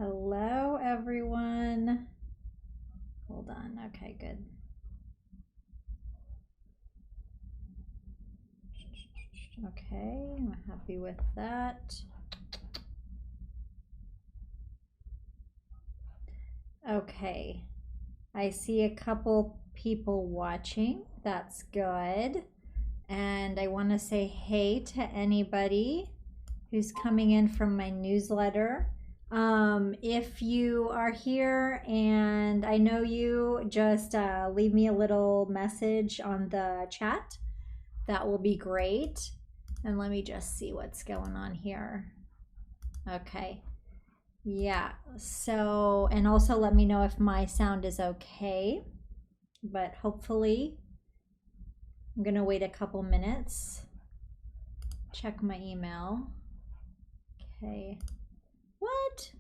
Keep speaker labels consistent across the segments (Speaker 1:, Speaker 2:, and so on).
Speaker 1: Hello, everyone. Hold on. Okay, good. Okay, I'm happy with that. Okay, I see a couple people watching. That's good. And I want to say hey to anybody who's coming in from my newsletter. If you are here and I know you, just leave me a little message on the chat. That will be great. And let me just see what's going on here. Okay. Yeah. So, and also let me know if my sound is okay. But hopefully, I'm going to wait a couple minutes. Check my email. Okay. What?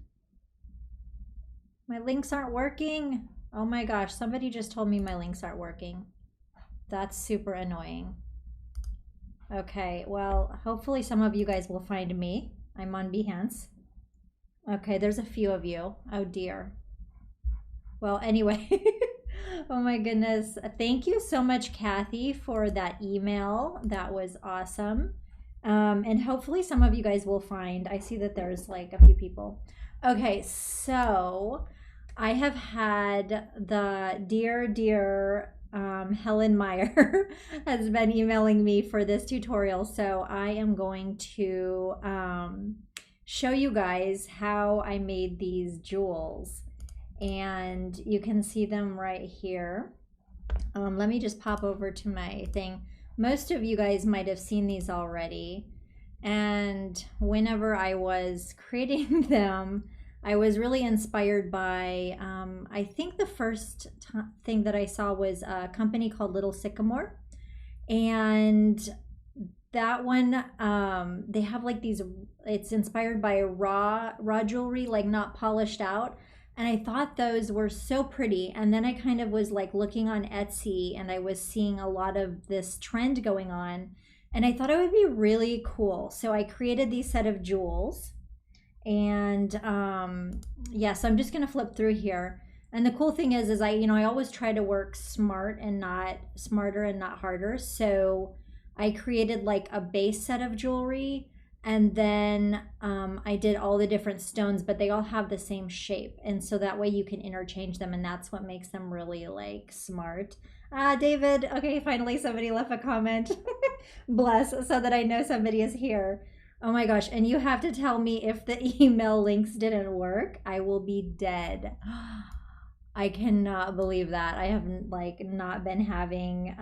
Speaker 1: My links aren't working? Oh my gosh, somebody just told me my links aren't working. That's super annoying. Okay, well, hopefully some of you guys will find me. I'm on Behance. Okay, there's a few of you. Oh dear. Well, anyway. Oh my goodness. Thank you so much, Kathy, for that email. That was awesome. And hopefully some of you guys will find. I see that there's like a few people. Okay, so I have had the dear Helen Meyer has been emailing me for this tutorial. So I am going to show you guys how I made these jewels. And you can see them right here. Let me just pop over to my thing. Most of you guys might have seen these already. And whenever I was creating them, I was really inspired by, I think the first thing that I saw was a company called Little Sycamore. And that one, they have like these, it's inspired by raw jewelry, like not polished out. And I thought those were so pretty. And then I kind of was like looking on Etsy and I was seeing a lot of this trend going on. And I thought it would be really cool. So I created these set of jewels. And yeah, so I'm just going to flip through here. And the cool thing is I always try to work smart and not smarter and not harder. So I created like a base set of jewelry. And then I did all the different stones, but they all have the same shape. And so that way you can interchange them. And that's what makes them really like smart. Ah, David. Okay, finally somebody left a comment. Bless, so that I know somebody is here. Oh my gosh. And you have to tell me if the email links didn't work. I will be dead. I cannot believe that. I have like not been having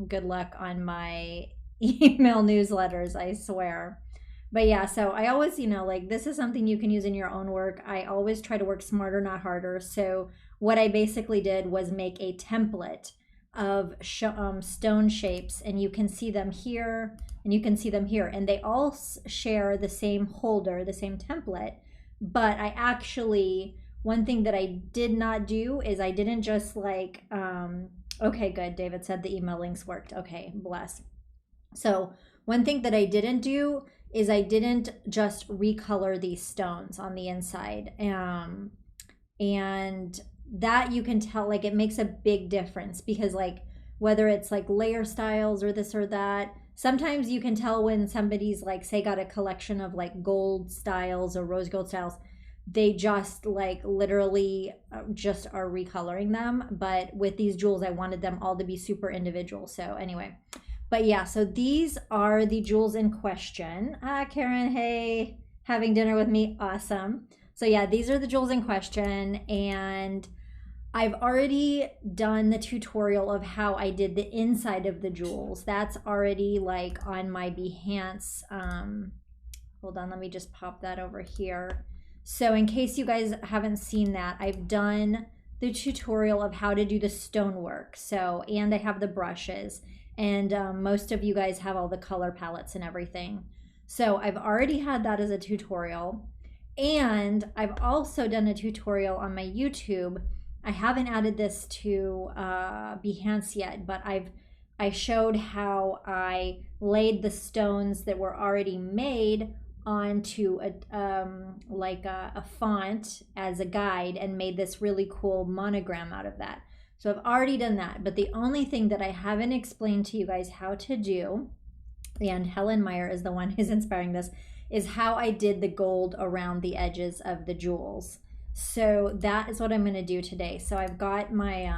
Speaker 1: good luck on my email newsletters, I swear. But yeah, so I always, like this is something you can use in your own work. I always try to work smarter, not harder. So what I basically did was make a template of stone shapes, and you can see them here and you can see them here. And they all share the same holder, the same template. But I actually, one thing that I did not do is I didn't just like, okay, good. David said the email links worked. Okay, bless. So one thing that I didn't do is I didn't just recolor these stones on the inside. And that you can tell, like it makes a big difference because like whether it's like layer styles or this or that, sometimes you can tell when somebody's like say got a collection of like gold styles or rose gold styles, they just like literally just are recoloring them. But with these jewels, I wanted them all to be super individual. So anyway, but yeah, so these are the jewels in question. Ah, Karen, hey, having dinner with me, awesome. So yeah, these are the jewels in question, and I've already done the tutorial of how I did the inside of the jewels. That's already like on my Behance. Hold on, let me just pop that over here. So in case you guys haven't seen that, I've done the tutorial of how to do the stonework. So, and I have the brushes. And most of you guys have all the color palettes and everything. So I've already had that as a tutorial. And I've also done a tutorial on my YouTube. I haven't added this to Behance yet, but I showed how I laid the stones that were already made onto a font as a guide and made this really cool monogram out of that. So I've already done that, but the only thing that I haven't explained to you guys how to do, and Helen Meyer is the one who's inspiring this, is how I did the gold around the edges of the jewels. So that is what I'm going to do today. So I've got my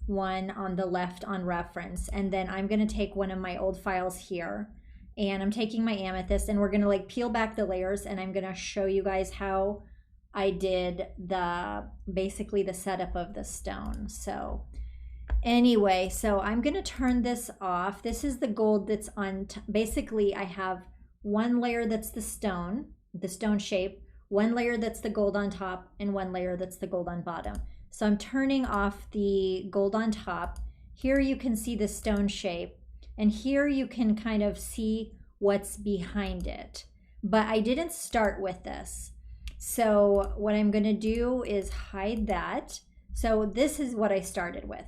Speaker 1: one on the left on reference, and then I'm going to take one of my old files here, and I'm taking my amethyst, and we're going to like peel back the layers, and I'm going to show you guys how I did basically the setup of the stone. So anyway, so I'm going to turn this off. This is the gold that's on, basically I have one layer that's the stone shape, one layer that's the gold on top, and one layer that's the gold on bottom. So I'm turning off the gold on top. Here you can see the stone shape, and here you can kind of see what's behind it. But I didn't start with this. So what I'm going to do is hide that. So this is what I started with.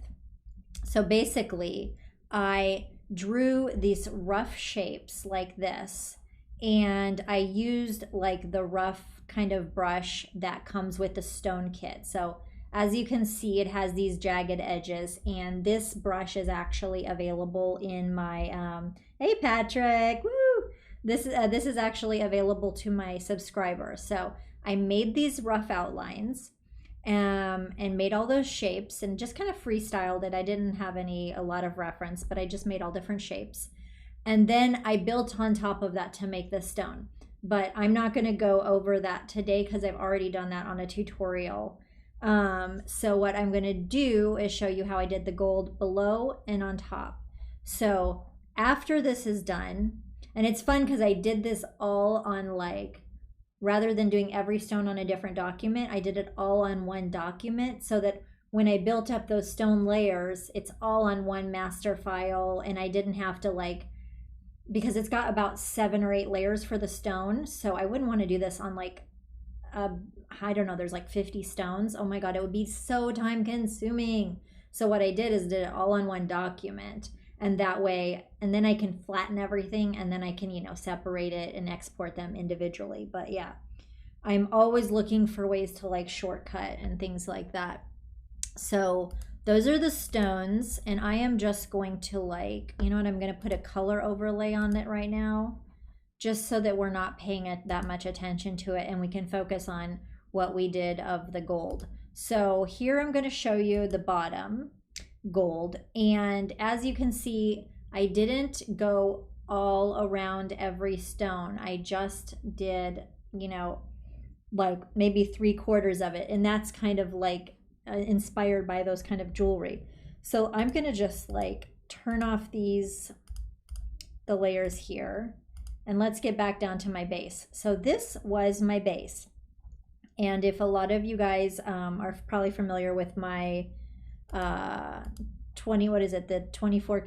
Speaker 1: So basically, I drew these rough shapes like this, and I used like the rough kind of brush that comes with the stone kit. So as you can see, it has these jagged edges, and this brush is actually available in my, hey Patrick, woo! This is actually available to my subscribers. So I made these rough outlines and made all those shapes and just kind of freestyled it. I didn't have a lot of reference, but I just made all different shapes. And then I built on top of that to make the stone. But I'm not going to go over that today because I've already done that on a tutorial. So what I'm going to do is show you how I did the gold below and on top. So after this is done, and it's fun because I did this all on like, rather than doing every stone on a different document, I did it all on one document so that when I built up those stone layers, it's all on one master file, and I didn't have to like, because it's got about 7 or 8 layers for the stone. So I wouldn't want to do this on like, I don't know, there's like 50 stones. Oh my God, it would be so time consuming. So what I did is did it all on one document, and that way, and then I can flatten everything, and then I can, you know, separate it and export them individually. But yeah, I'm always looking for ways to like shortcut and things like that. So those are the stones, and I am just going to like, you know what, I'm going to put a color overlay on it right now, just so that we're not paying that much attention to it, and we can focus on what we did of the gold. So here I'm going to show you the bottom gold, and as you can see, I didn't go all around every stone. I just did, you know, like maybe 3/4 of it, and that's kind of like inspired by those kind of jewelry. So I'm going to just like turn off the layers here, and let's get back down to my base. So this was my base, and if a lot of you guys are probably familiar with my the 24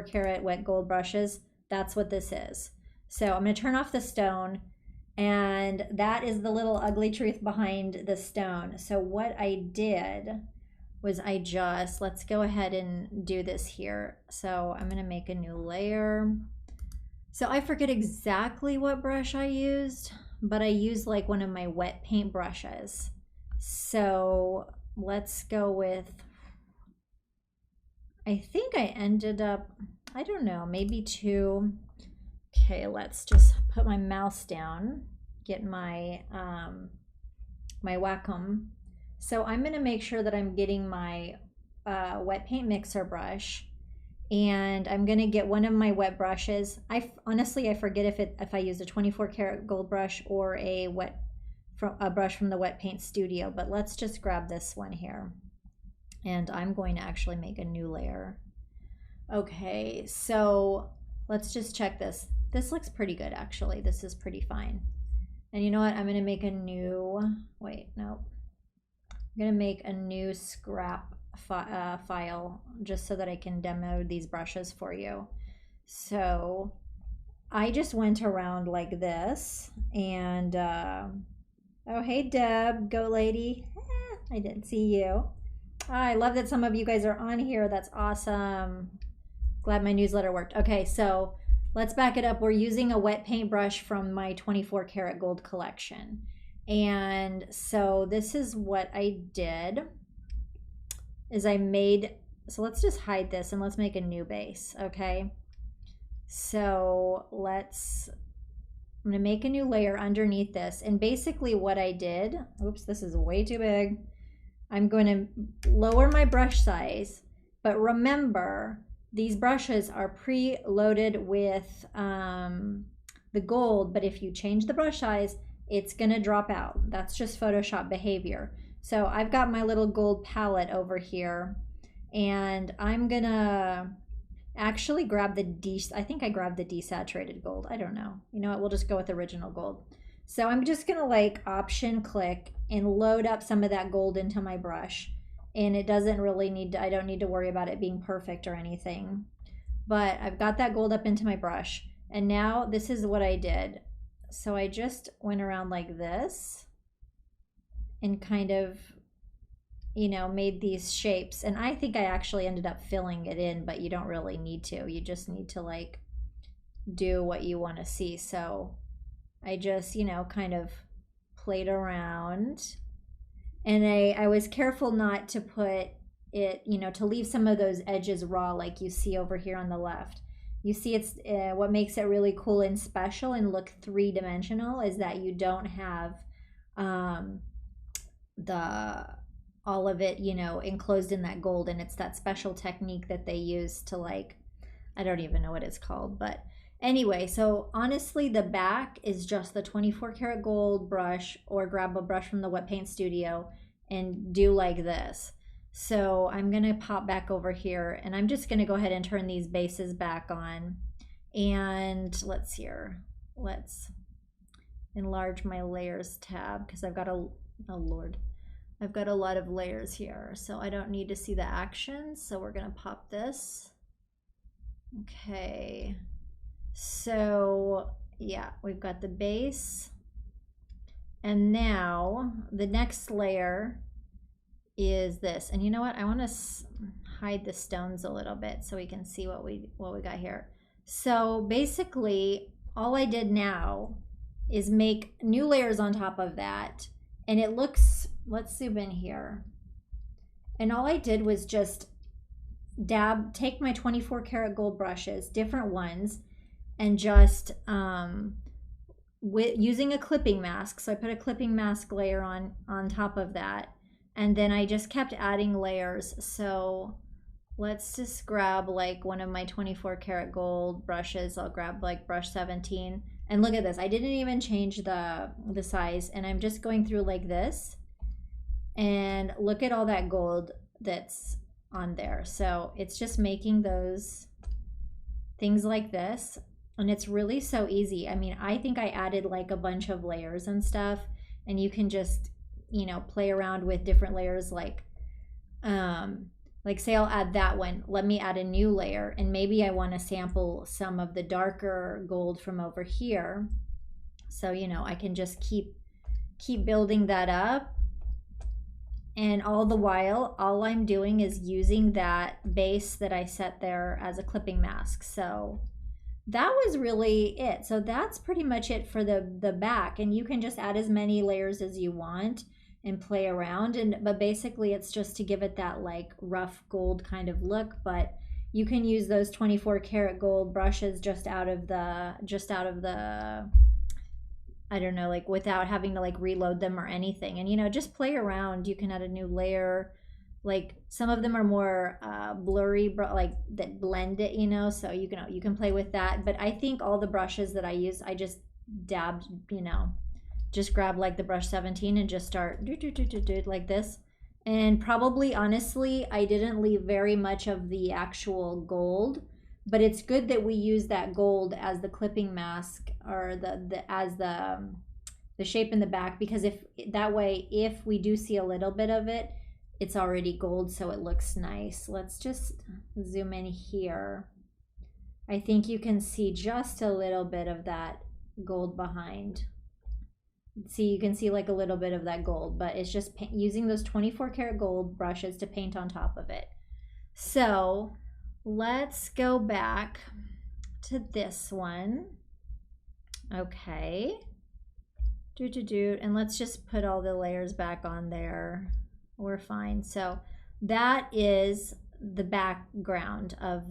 Speaker 1: karat wet gold brushes, that's what this is. So I'm going to turn off the stone, and that is the little ugly truth behind the stone. So what I did was let's go ahead and do this here. So I'm going to make a new layer. So I forget exactly what brush I used, but I used like one of my wet paint brushes. So let's go with, I think I ended up, I don't know, maybe 2. Okay, let's just put my mouse down, get my my Wacom. So I'm going to make sure that I'm getting my wet paint mixer brush, and I'm going to get one of my wet brushes. Honestly, I forget if I used a 24 karat gold brush or a brush from the Wet Paint Studio, but let's just grab this one here, and I'm going to actually make a new layer. Okay, so let's just check this. This looks pretty good, actually. This is pretty fine. And you know what? I'm going to make a new, wait, nope. I'm going to make a new scrap file just so that I can demo these brushes for you. So I just went around like this, and oh, hey, Deb, Goat Lady. I didn't see you. I love that some of you guys are on here. That's awesome. Glad my newsletter worked. Okay, so let's back it up. We're using a wet paint brush from my 24 karat gold collection. And so this is what I did, is I made, so let's just hide this and let's make a new base, okay? So I'm gonna make a new layer underneath this. And basically what I did, oops, this is way too big. I'm going to lower my brush size, but remember, these brushes are pre-loaded with the gold, but if you change the brush size, it's gonna drop out. That's just Photoshop behavior. So I've got my little gold palette over here, and I'm gonna actually grab I think I grabbed the desaturated gold. I don't know. You know what, we'll just go with original gold. So I'm just gonna like option click and load up some of that gold into my brush. And it doesn't really need to, I don't need to worry about it being perfect or anything. But I've got that gold up into my brush. And now this is what I did. So I just went around like this and kind of, you know, made these shapes. And I think I actually ended up filling it in, but you don't really need to. You just need to like do what you want to see. So I just, you know, kind of played around, and I was careful not to put it, you know, to leave some of those edges raw like you see over here on the left. You see, it's what makes it really cool and special and look three-dimensional is that you don't have all of it, you know, enclosed in that gold, and it's that special technique that they use to like, I don't even know what it's called, but anyway, so honestly, the back is just the 24 karat gold brush, or grab a brush from the wet paint studio and do like this. So I'm gonna pop back over here, and I'm just gonna go ahead and turn these bases back on. And let's enlarge my layers tab, because I've got oh Lord, I've got a lot of layers here, so I don't need to see the action. So we're gonna pop this. Okay. So yeah, we've got the base, and now the next layer is this. And you know what, I want to hide the stones a little bit so we can see what we got here. So basically all I did now is make new layers on top of that, and it looks, let's zoom in here, and all I did was just take my 24 karat gold brushes, different ones, and just using a clipping mask. So I put a clipping mask layer on top of that, and then I just kept adding layers. So let's just grab like one of my 24 karat gold brushes. I'll grab like brush 17, and look at this, I didn't even change the size, and I'm just going through like this, and look at all that gold that's on there. So it's just making those things like this. And it's really so easy. I mean, I think I added like a bunch of layers and stuff, and you can just, you know, play around with different layers. Like say I'll add that one, let me add a new layer, and maybe I want to sample some of the darker gold from over here. So, you know, I can just keep building that up. And all the while, all I'm doing is using that base that I set there as a clipping mask. So that was really it. So that's pretty much it for the back, and you can just add as many layers as you want and play around. But basically it's just to give it that like rough gold kind of look. But you can use those 24 karat gold brushes just out of the I don't know, like without having to like reload them or anything. And you know, just play around. You can add a new layer. Like some of them are more blurry, like that blend it, you know, so you can play with that. But I think all the brushes that I use, I just dabbed, you know, just grab like the brush 17 and just start like this. And probably, honestly, I didn't leave very much of the actual gold, but it's good that we use that gold as the clipping mask, or as the shape in the back, because if that way, if we do see a little bit of it, it's already gold, so it looks nice. Let's just zoom in here. I think you can see just a little bit of that gold behind. See, you can see like a little bit of that gold, but it's just using those 24 karat gold brushes to paint on top of it. So let's go back to this one. Okay. And let's just put all the layers back on there. We're fine. So that is the background of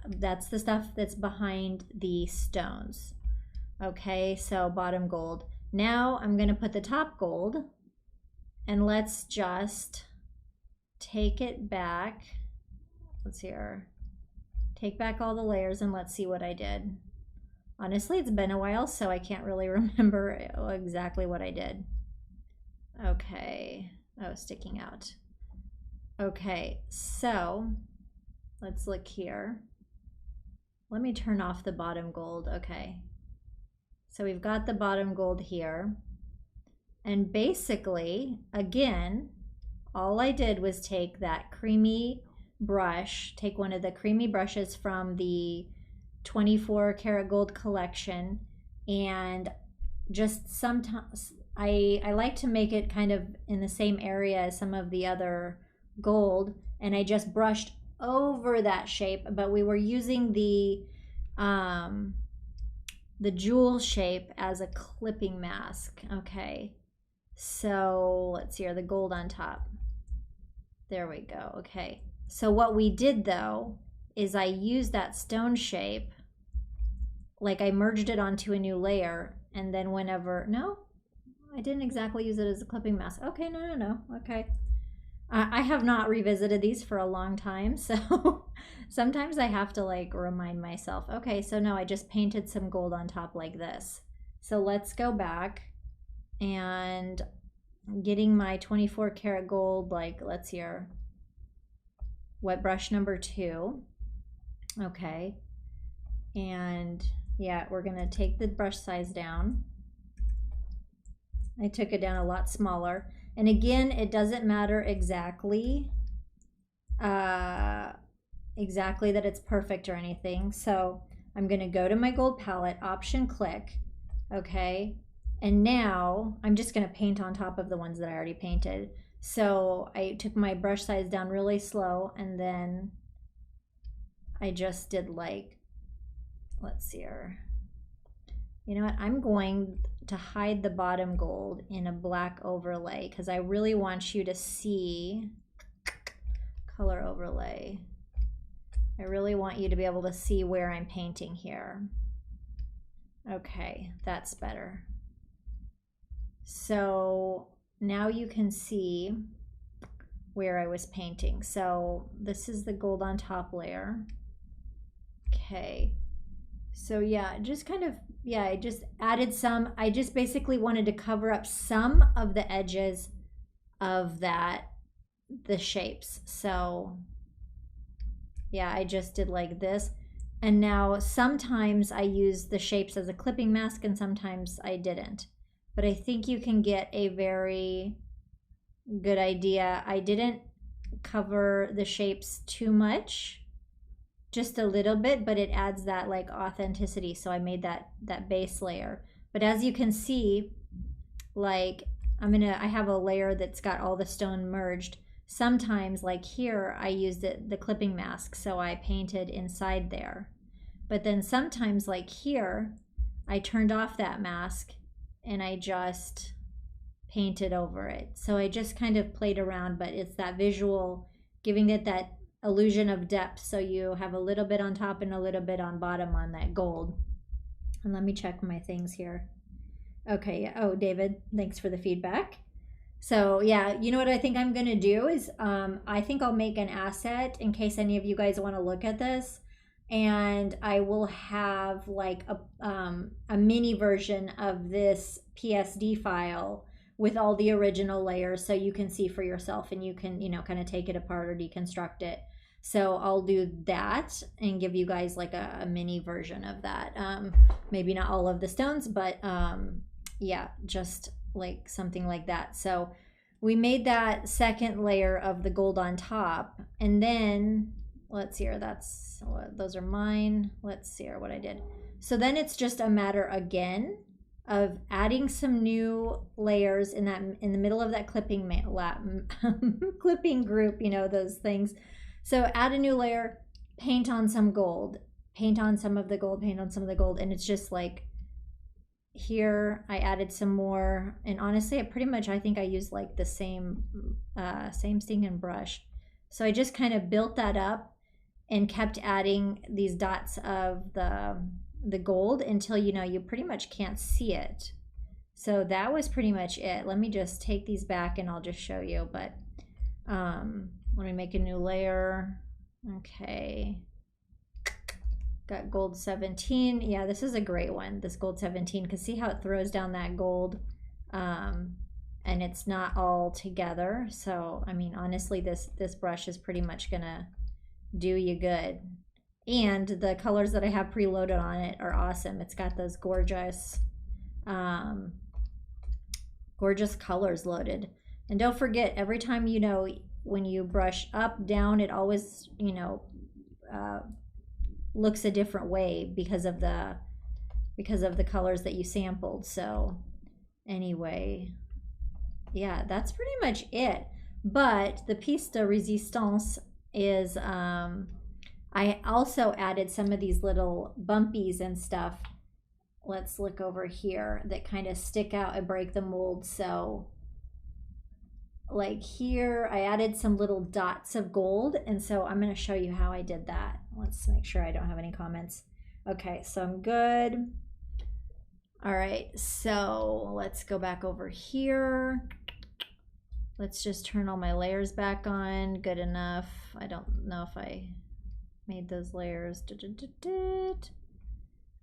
Speaker 1: that's the stuff that's behind the stones. Okay, so bottom gold. Now I'm going to put the top gold, and let's just take it back. Let's see here. Take back all the layers and let's see what I did. Honestly, it's been a while, so I can't really remember exactly what I did. Okay. Oh, sticking out. Okay, so let's look here. Let me turn off the bottom gold. Okay. So we've got the bottom gold here. And basically, again, all I did was take that creamy brush, take one of the creamy brushes from the 24 karat gold collection, and just sometimes I like to make it kind of in the same area as some of the other gold, and I just brushed over that shape, but we were using the jewel shape as a clipping mask. Okay, so let's see here, the gold on top. There we go. Okay, so what we did though is I used that stone shape, like I merged it onto a new layer, and then whenever, no, I didn't exactly use it as a clipping mask. Okay, no, okay. I have not revisited these for a long time, so sometimes I have to like remind myself. Okay, so no, I just painted some gold on top like this. So let's go back and getting my 24 karat gold, like let's here, wet brush number 2. Okay, and yeah, we're gonna take the brush size down. I took it down a lot smaller. And again, it doesn't matter exactly that it's perfect or anything. So I'm gonna go to my gold palette, option click, okay? And now I'm just gonna paint on top of the ones that I already painted. So I took my brush size down really slow, and then I just did like, let's see here. You know what, I'm going to hide the bottom gold in a black overlay because I really want you to see color overlay. I really want you to be able to see where I'm painting here. Okay, that's better. So now you can see where I was painting. So this is the gold on top layer. Okay, so yeah, just kind of, yeah, I just added some. I just basically wanted to cover up some of the edges of the shapes. So yeah, I just did like this. And now sometimes I use the shapes as a clipping mask and sometimes I didn't. But I think you can get a very good idea. I didn't cover the shapes too much, just a little bit, but it adds that like authenticity. So I made that base layer. But as you can see, like I have a layer that's got all the stone merged. Sometimes like here, I used the clipping mask, so I painted inside there. But then sometimes like here, I turned off that mask and I just painted over it. So I just kind of played around, but it's that visual, giving it that illusion of depth. So you have a little bit on top and a little bit on bottom on that gold. And let me check my things here. Okay, oh, David, thanks for the feedback. So yeah, you know what I think I'm gonna do is I think I'll make an asset in case any of you guys want to look at this, and I will have like a mini version of this PSD file with all the original layers, so you can see for yourself and you can, you know, kind of take it apart or deconstruct it. So I'll do that and give you guys like a mini version of that. Maybe not all of the stones, but yeah, just like something like that. So we made that second layer of the gold on top, and then let's see here, those are mine. Let's see here what I did. So then it's just a matter again of adding some new layers in the middle of that clipping clipping group, you know, those things. So add a new layer, paint on some gold, paint on some of the gold, paint on some of the gold, and it's just like, here I added some more, and honestly, I think I used like the same stinking brush. So I just kind of built that up and kept adding these dots of the gold until, you know, you pretty much can't see it. So that was pretty much it. Let me just take these back and I'll just show you, but let me make a new layer. Okay. Got gold 17. Yeah, this is a great one, this gold 17, because see how it throws down that gold, and it's not all together. So, I mean, honestly, this brush is pretty much gonna do you good. And the colors that I have preloaded on it are awesome. It's got those gorgeous, gorgeous colors loaded. And don't forget, every time, you know, when you brush up, down, it always, you know, looks a different way because of the colors that you sampled. So anyway, yeah, that's pretty much it. But the piece de resistance is I also added some of these little bumpies and stuff. Let's look over here, that kind of stick out and break the mold. So like here, I added some little dots of gold, and so I'm going to show you how I did that. Let's make sure I don't have any comments. Okay, so I'm good. All right, so let's go back over here. Let's just turn all my layers back on. Good enough. I don't know if I made those layers.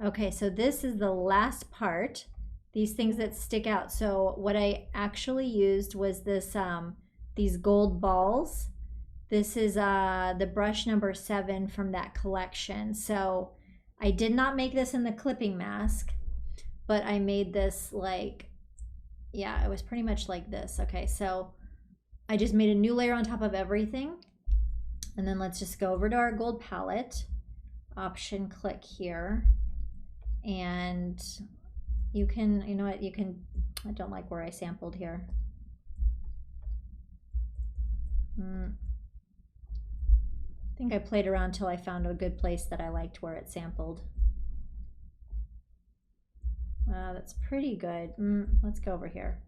Speaker 1: Okay, so this is the last part. These things that stick out. So what I actually used was this these gold balls. This is the brush number 7 from that collection. So I did not make this in the clipping mask, but I made this like, yeah, it was pretty much like this. Okay, so I just made a new layer on top of everything. And then let's just go over to our gold palette, option click here, and you can, you know what, you can, I don't like where I sampled here. I think I played around till I found a good place that I liked where it sampled. That's pretty good. Let's go over here.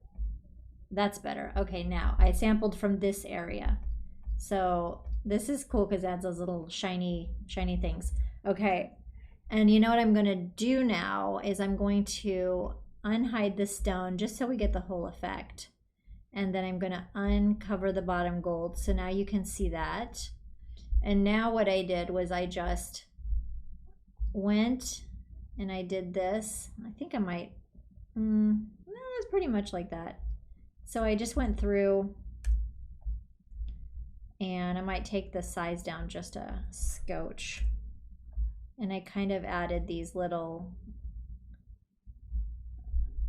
Speaker 1: That's better. Okay, now I sampled from this area. So this is cool because it adds those little shiny things. Okay, and you know what I'm going to do now is I'm going to unhide the stone just so we get the whole effect. And then I'm going to uncover the bottom gold. So now you can see that. And now what I did was I just went and I did this. I think I might, it's pretty much like that. So I just went through, and I might take the size down just a scotch. And I kind of added these little,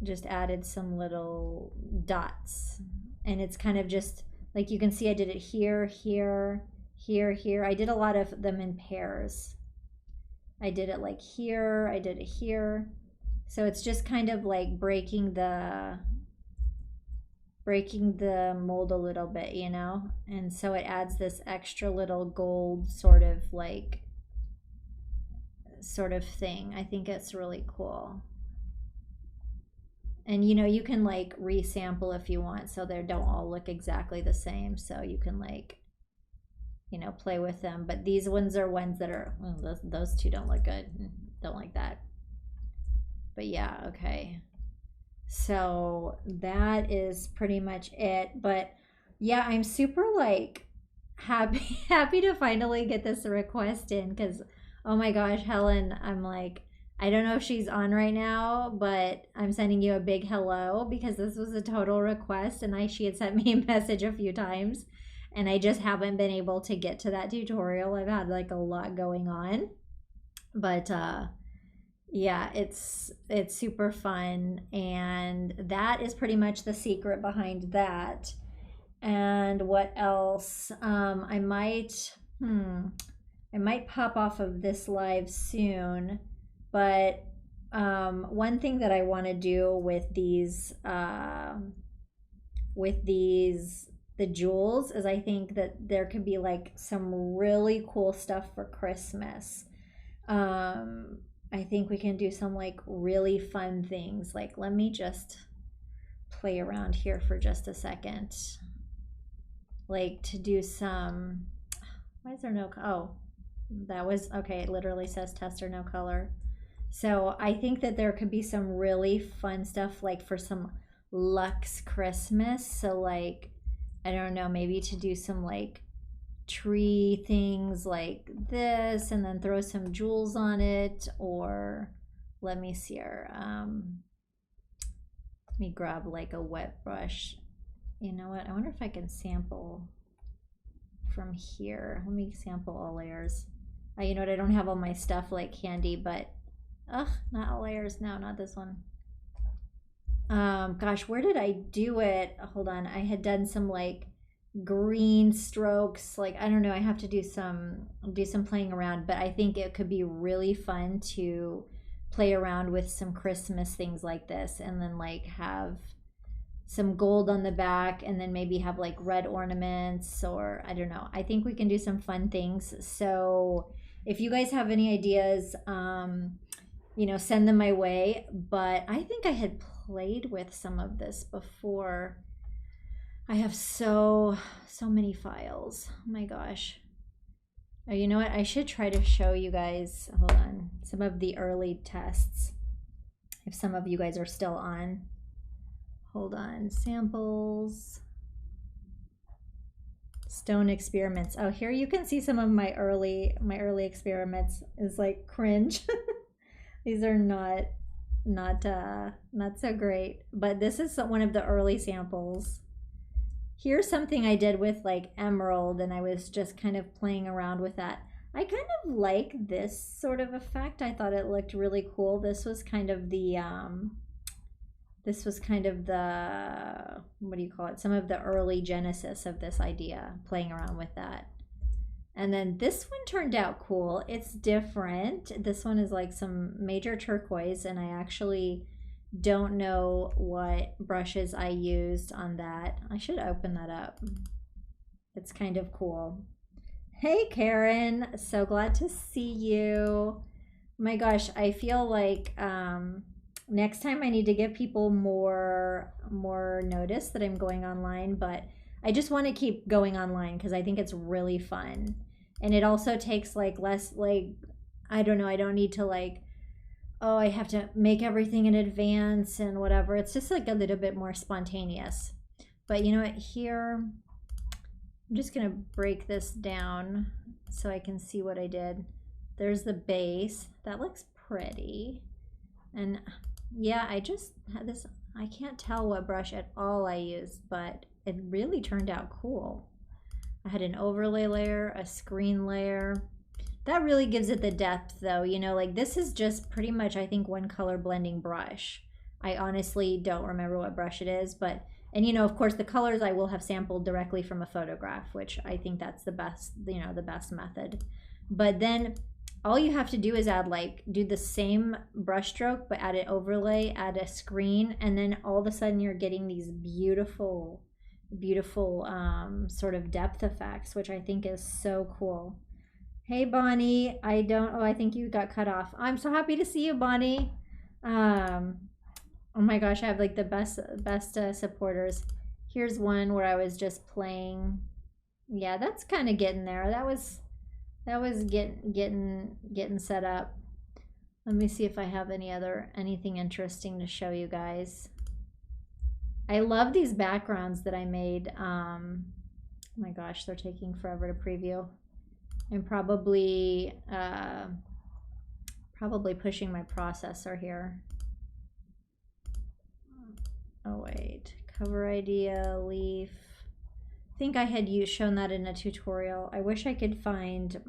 Speaker 1: just added some little dots. And it's kind of just, like you can see I did it here, here, here, here. I did a lot of them in pairs. I did it like here, I did it here. So it's just kind of like breaking the mold a little bit, you know? And so it adds this extra little gold sort of thing. I think it's really cool. And you know, you can like resample if you want, so they don't all look exactly the same. So you can like, you know, play with them. But these ones are ones that are, those two don't look good. Don't like that. But yeah, okay. So that is pretty much it. But yeah, I'm super like happy to finally get this request in, because oh my gosh, Helen, I'm like, I don't know if she's on right now, but I'm sending you a big hello, because this was a total request, and she had sent me a message a few times, and I just haven't been able to get to that tutorial. I've had like a lot going on, but yeah, it's super fun, and that is pretty much the secret behind that. And what else? I might pop off of this live soon, but one thing that I want to do with these the jewels is I think that there could be like some really cool stuff for Christmas. I think we can do some like really fun things. Like, let me just play around here for just a second. Like to do some, why is there no, oh, that was, okay, it literally says test or no color. So I think that there could be some really fun stuff like for some luxe Christmas. So like, I don't know, maybe to do some like tree things like this and then throw some jewels on it. Or let me see here. Let me grab like a wet brush. You know what? I wonder if I can sample from here. Let me sample all layers. You know what? I don't have all my stuff like handy, but ugh, not all layers. No, not this one. Gosh, where did I do it? Hold on. I had done some like green strokes. Like, I don't know. I have to do some playing around, but I think it could be really fun to play around with some Christmas things like this, and then like have some gold on the back, and then maybe have like red ornaments, or I don't know. I think we can do some fun things. So if you guys have any ideas, you know, send them my way. But I think I had played with some of this before. I have so many files. Oh my gosh. Oh, you know what? I should try to show you guys, hold on, some of the early tests. If some of you guys are still on. Hold on, samples. Stone experiments. Oh, here you can see some of my early experiments. Is like cringe. These are not so great, but this is one of the early samples. Here's something I did with like emerald, and I was just kind of playing around with that. I kind of like this sort of effect. I thought it looked really cool. This was kind of the what do you call it? Some of the early genesis of this idea, playing around with that. And then this one turned out cool. It's different. This one is like some major turquoise, and I actually don't know what brushes I used on that. I should open that up. It's kind of cool. Hey Karen, so glad to see you. My gosh, I feel like next time I need to give people more notice that I'm going online, but I just want to keep going online because I think it's really fun. And it also takes like less, like, I don't know, I don't need to like, oh, I have to make everything in advance and whatever. It's just like a little bit more spontaneous. But you know what, here, I'm just gonna break this down so I can see what I did. There's the base. That looks pretty. And yeah, I just had this, I can't tell what brush at all I used, but it really turned out cool. I had an overlay layer, a screen layer. That really gives it the depth though, you know, like this is just pretty much, I think, one color blending brush. I honestly don't remember what brush it is, but, and you know, of course the colors I will have sampled directly from a photograph, which I think that's the best, you know, the best method. But then all you have to do is add like, do the same brush stroke, but add an overlay, add a screen, and then all of a sudden you're getting these beautiful sort of depth effects, which I think is so cool. Hey Bonnie, I think you got cut off. I'm so happy to see you, Bonnie. Oh my gosh, I have like the best supporters. Here's one where I was just playing. Yeah, that's kind of getting there. That was getting set up. Let me see if I have anything interesting to show you guys. I love these backgrounds that I made. Oh my gosh, they're taking forever to preview. I'm probably pushing my processor here. Oh wait, cover idea, leaf. I think I had shown that in a tutorial. I wish I could find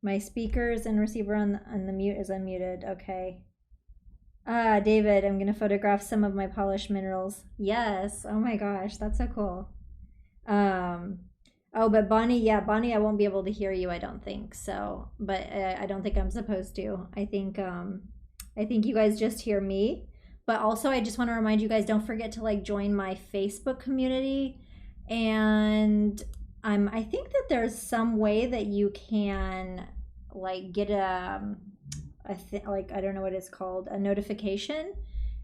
Speaker 1: my speakers and receiver on the mute is unmuted. Okay. David, I'm gonna photograph some of my polished minerals. Yes. Oh my gosh, that's so cool. Oh, but Bonnie, yeah, Bonnie, I won't be able to hear you, I don't think so. But I don't think I'm supposed to. I think you guys just hear me. But also, I just want to remind you guys, don't forget to like join my Facebook community. And I think that there's some way that you can like get like, I don't know what it's called, a notification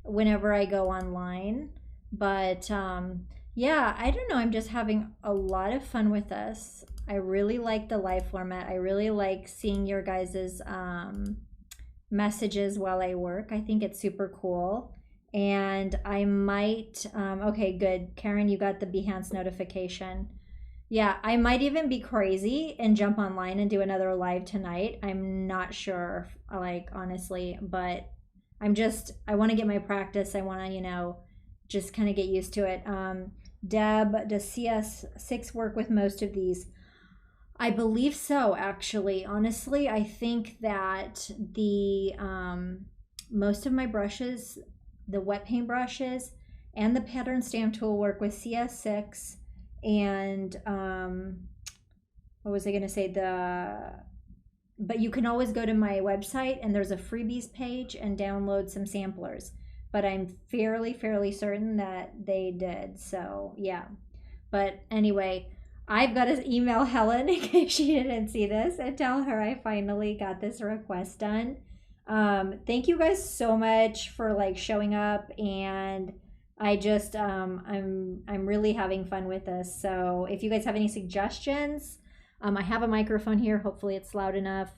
Speaker 1: whenever I go online. But yeah, I don't know. I'm just having a lot of fun with this. I really like the live format. I really like seeing your guys's messages while I work. I think it's super cool. And I might, okay, good. Karen, you got the Behance notification. Yeah, I might even be crazy and jump online and do another live tonight. I'm not sure, like, honestly, but I want to get my practice. I want to, just kind of get used to it. Deb, does CS6 work with most of these? I believe so, actually. Honestly, I think that the most of my brushes, the wet paint brushes and the pattern stamp tool work with CS6, and what was I going to say? But you can always go to my website and there's a freebies page and download some samplers. But I'm fairly certain that they did. So yeah. But anyway, I've got to email Helen in case she didn't see this and tell her I finally got this request done. Thank you guys so much for like showing up, and I just I'm really having fun with this. So if you guys have any suggestions, I have a microphone here. Hopefully it's loud enough.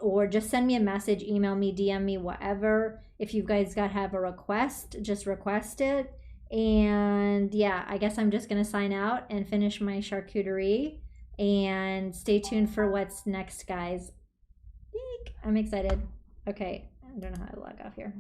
Speaker 1: Or just send me a message, email me, DM me, whatever. If you guys have a request, just request it. And yeah, I guess I'm just going to sign out and finish my charcuterie. And stay tuned for what's next, guys. Eek, I'm excited. Okay, I don't know how to log off here.